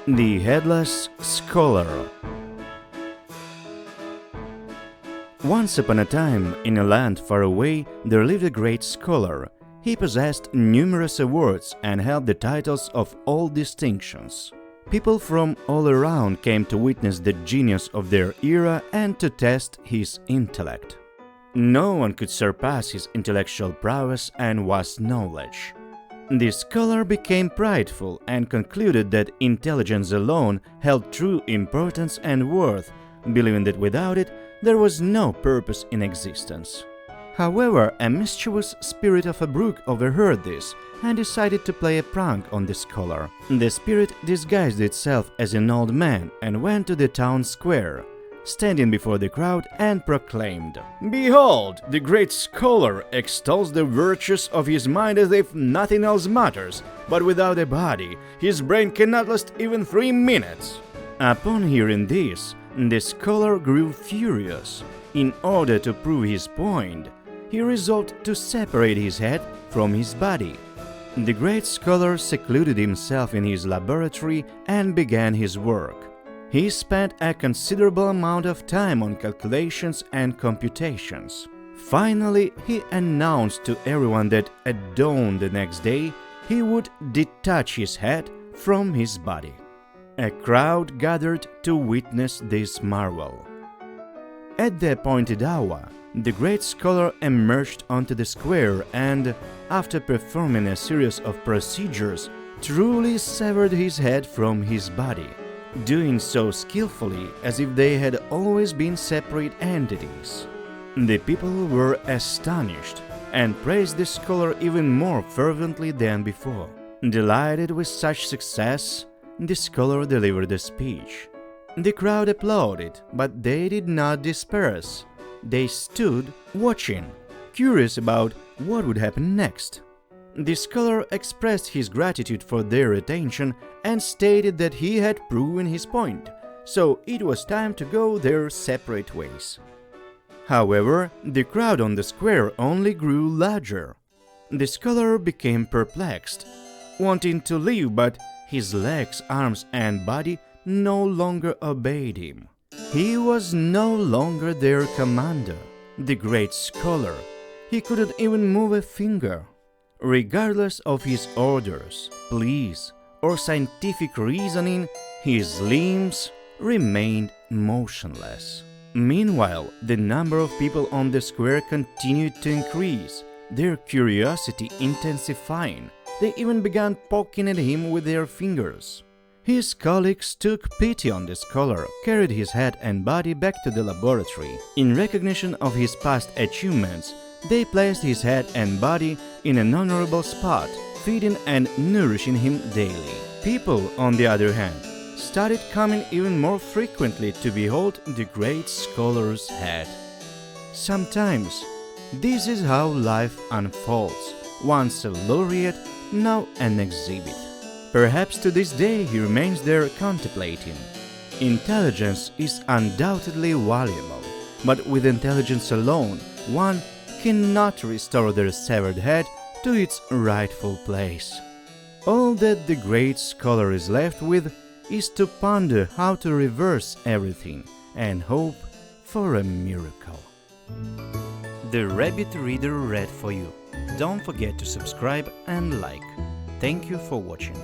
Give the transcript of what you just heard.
The Headless Scholar. Once upon a time, in a land far away, there lived a great scholar. He possessed numerous awards and held the titles of all distinctions. People from all around came to witness the genius of their era and to test his intellect. No one could surpass his intellectual prowess and vast knowledge. The scholar became prideful and concluded that intelligence alone held true importance and worth, believing that without it there was no purpose in existence. However, a mischievous spirit of a brook overheard this and decided to play a prank on the scholar. The spirit disguised itself as an old man and went to the town square, standing before the crowd, and proclaimed, "Behold, the great scholar extols the virtues of his mind as if nothing else matters, but without a body, his brain cannot last even 3 minutes." Upon hearing this, the scholar grew furious. In order to prove his point, he resolved to separate his head from his body. The great scholar secluded himself in his laboratory and began his work. He spent a considerable amount of time on calculations and computations. Finally, he announced to everyone that at dawn the next day he would detach his head from his body. A crowd gathered to witness this marvel. At the appointed hour, the great scholar emerged onto the square and, after performing a series of procedures, truly severed his head from his body, doing so skillfully as if they had always been separate entities. The people were astonished and praised the scholar even more fervently than before. Delighted with such success, the scholar delivered a speech. The crowd applauded, but they did not disperse. They stood watching, curious about what would happen next. The scholar expressed his gratitude for their attention and stated that he had proven his point, so it was time to go their separate ways. However, the crowd on the square only grew larger. The scholar became perplexed, wanting to leave, but his legs, arms, and body no longer obeyed him. He was no longer their commander, the great scholar. He couldn't even move a finger. Regardless of his orders, pleas, or scientific reasoning, his limbs remained motionless. Meanwhile, the number of people on the square continued to increase, their curiosity intensifying. They even began poking at him with their fingers. His colleagues took pity on the scholar, carried his head and body back to the laboratory. In recognition of his past achievements, they placed his head and body in an honorable spot, feeding and nourishing him daily. People, on the other hand, started coming even more frequently to behold the great scholar's head. Sometimes, this is how life unfolds, once a laureate, now an exhibit. Perhaps to this day he remains there contemplating. Intelligence is undoubtedly valuable, but with intelligence alone, one cannot restore their severed head to its rightful place. All that the great scholar is left with is to ponder how to reverse everything and hope for a miracle. The Rabbit Reader read for you. Don't forget to subscribe and like. Thank you for watching.